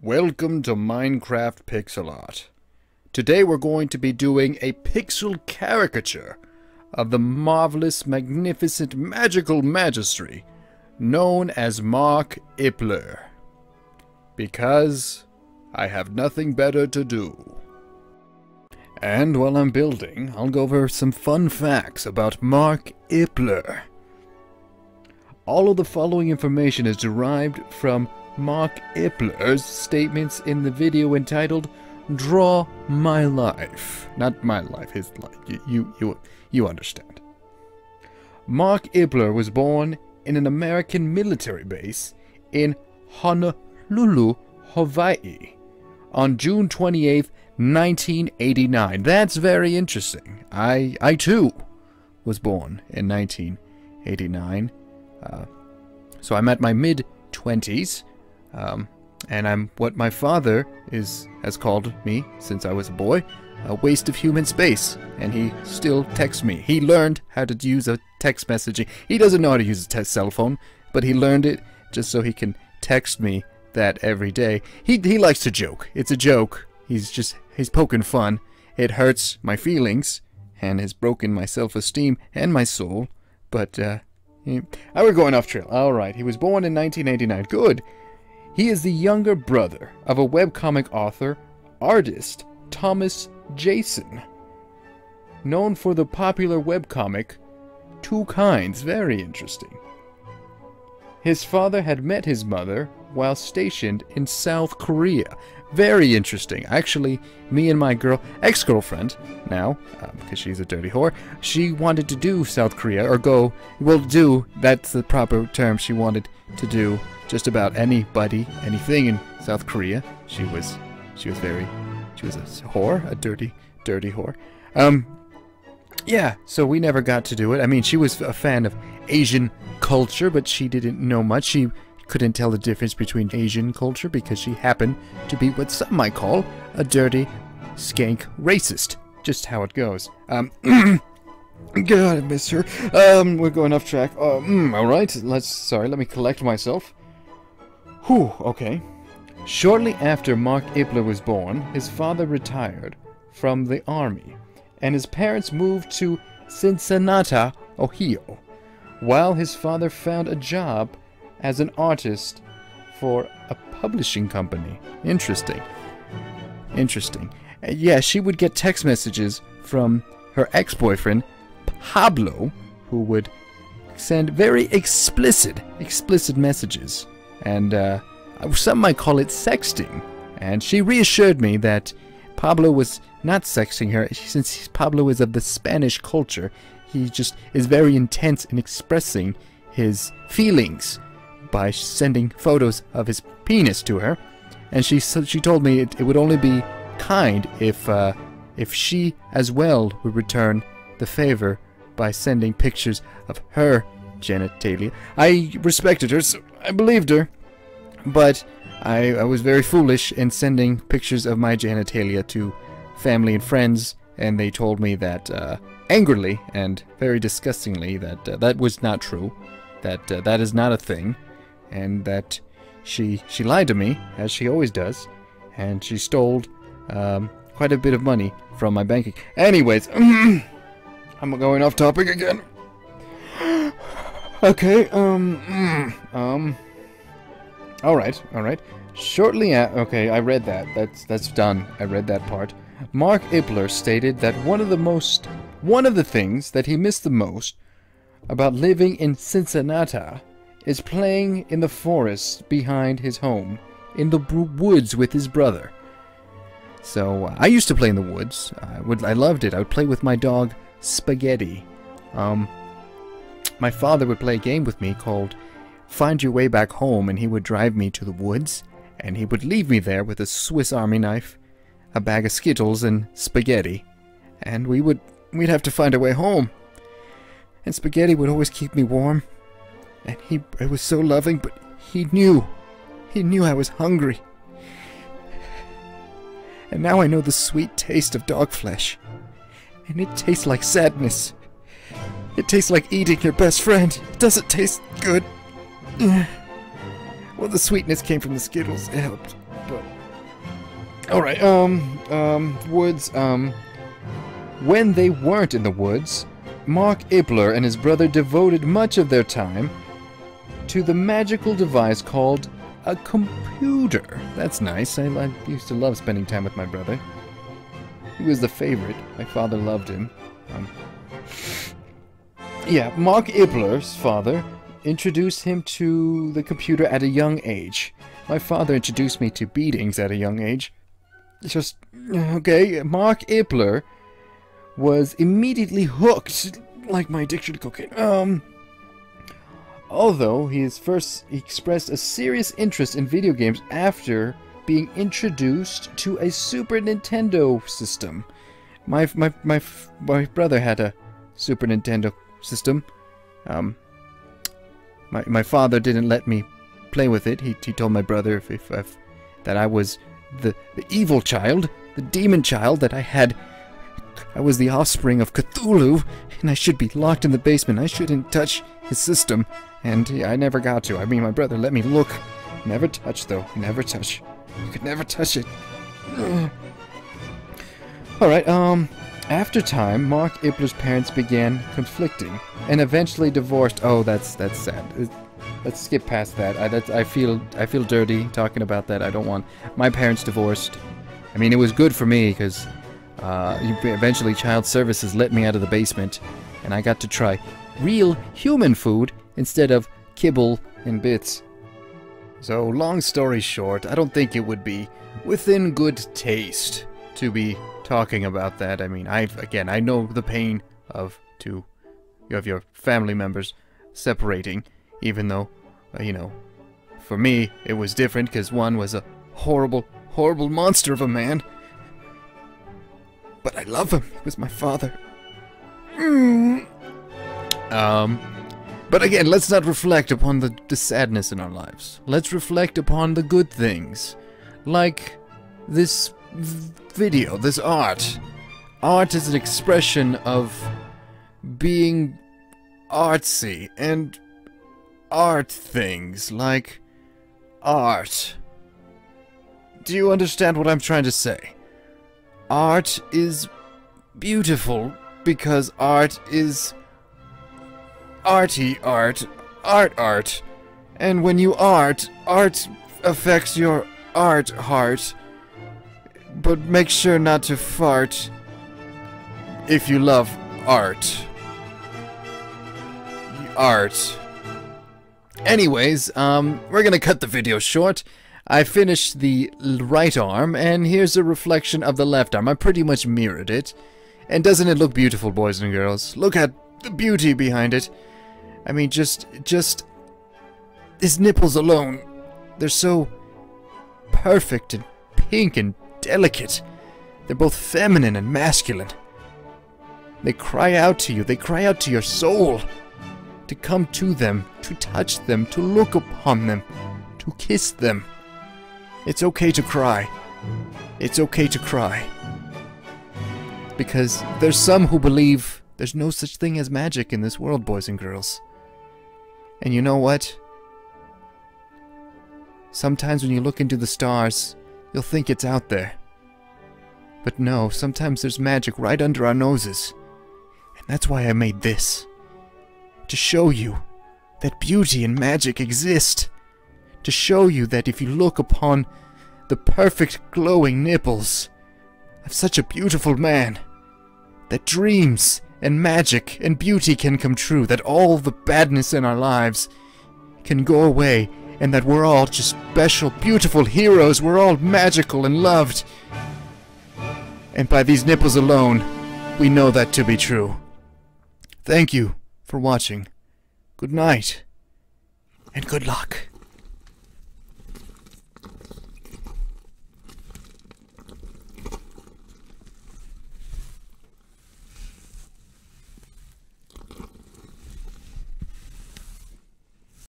Welcome to Minecraft Pixel Art. Today we're going to be doing a pixel caricature of the marvelous, magnificent, magical magistry known as Markiplier. Because I have nothing better to do. And while I'm building, I'll go over some fun facts about Markiplier. All of the following information is derived from Markiplier's statements in the video entitled Draw My Life. Not my life, his life. You understand. Markiplier was born in an American military base in Honolulu, Hawaii on June 28th, 1989. That's very interesting. I too was born in 1989. So I'm at my mid-20s. And I'm what my father has called me since I was a boy, a waste of human space. And he still texts me. He learned how to use a text messaging. He doesn't know how to use a cell phone, but he learned it just so he can text me that every day. He likes to joke. It's a joke. He's poking fun. It hurts my feelings and has broken my self-esteem and my soul. But we're going off trail. All right. He was born in 1989. Good. He is the younger brother of a webcomic author, artist, Thomas Jason, known for the popular webcomic Two Kinds. Very interesting. His father had met his mother while stationed in South Korea. Very interesting. Actually, me and my ex-girlfriend, now, because she's a dirty whore, she wanted to do South Korea, or go, that's the proper term, she wanted to do just about anybody, anything in South Korea. She was a whore, a dirty whore. Yeah, so we never got to do it. I mean, she was a fan of Asian culture, but she didn't know much. She couldn't tell the difference between Asian culture because she happened to be what some might call a dirty, skank racist. Just how it goes. God, I miss her. We're going off track. Alright, let me collect myself. Whew, okay. Shortly after Markiplier was born, his father retired from the army, and his parents moved to Cincinnati, Ohio, while his father found a job as an artist for a publishing company. Interesting. Yeah, she would get text messages from her ex-boyfriend, Pablo, who would send very explicit messages. And some might call it sexting. And she reassured me that Pablo was not sexting her, since Pablo is of the Spanish culture. He just is very intense in expressing his feelings by sending photos of his penis to her. And she told me it would only be kind if she as well would return the favor by sending pictures of her genitalia. I respected her, so I believed her, but I was very foolish in sending pictures of my genitalia to family and friends, and they told me that angrily and very disgustingly that that was not true, that that is not a thing, and that she lied to me, as she always does, and she stole quite a bit of money from my banking. Anyways, I'm going off topic again. Okay, alright. Shortly okay, I read that. That's done. I read that part. Markiplier stated that one of the things that he missed the most about living in Cincinnati is playing in the forest behind his home, in the woods with his brother. So, I used to play in the woods. I loved it. I would play with my dog, Spaghetti. My father would play a game with me called Find Your Way Back Home, and he would drive me to the woods, and he would leave me there with a Swiss Army knife, a bag of Skittles, and spaghetti, and we'd have to find our way home. And Spaghetti would always keep me warm, and it was so loving, but he knew I was hungry. And now I know the sweet taste of dog flesh, and it tastes like sadness. It tastes like eating your best friend. It doesn't taste good. Well, the sweetness came from the Skittles. It helped. but... Alright, woods, when they weren't in the woods, Markiplier and his brother devoted much of their time to the magical device called a computer. That's nice. I used to love spending time with my brother. He was the favorite. My father loved him. Yeah, Markiplier's father introduced him to the computer at a young age. My father introduced me to beatings at a young age. Just, okay, Markiplier was immediately hooked, like my addiction to cocaine. Although he expressed a serious interest in video games after being introduced to a Super Nintendo system. My brother had a Super Nintendo system. My father didn't let me play with it. He told my brother that I was the evil child, the demon child, that I was the offspring of Cthulhu, and I should be locked in the basement. I shouldn't touch his system, and I never got to. I mean, my brother let me look. Never touch, though. Never touch. You could never touch it. Alright, after time, Markiplier's parents began conflicting, and eventually divorced. Oh, that's sad. Let's skip past that. I feel dirty talking about that. I don't want... My parents divorced. I mean, it was good for me, because eventually Child Services let me out of the basement, and I got to try real human food instead of kibble and bits. So, long story short, I don't think it would be within good taste to be talking about that. I mean, I know the pain of your family members separating, even though, for me, it was different, because one was a horrible, horrible monster of a man. But I love him. He was my father. But again, let's not reflect upon the sadness in our lives. Let's reflect upon the good things. Like this video, this art. Art is an expression of being artsy and art things, like art. Do you understand what I'm trying to say? Art is beautiful because art is arty art, art. And when you art affects your art heart. But make sure not to fart if you love art. Anyways, we're gonna cut the video short. I finished the right arm, and here's a reflection of the left arm. I pretty much mirrored it. And doesn't it look beautiful, boys and girls? Look at the beauty behind it. I mean, just his nipples alone. They're so perfect and pink and delicate. They're both feminine and masculine. They cry out to you. They cry out to your soul. To come to them, to touch them, to look upon them, to kiss them. It's okay to cry. It's okay to cry. Because there's some who believe there's no such thing as magic in this world, boys and girls. And you know what? Sometimes when you look into the stars, you'll think it's out there. But no, sometimes there's magic right under our noses. And that's why I made this. To show you that beauty and magic exist. To show you that if you look upon the perfect glowing nipples of such a beautiful man, that dreams and magic and beauty can come true, that all the badness in our lives can go away, and that we're all just special, beautiful heroes, we're all magical and loved. And by these nipples alone, we know that to be true. Thank you for watching. Good night, and good luck.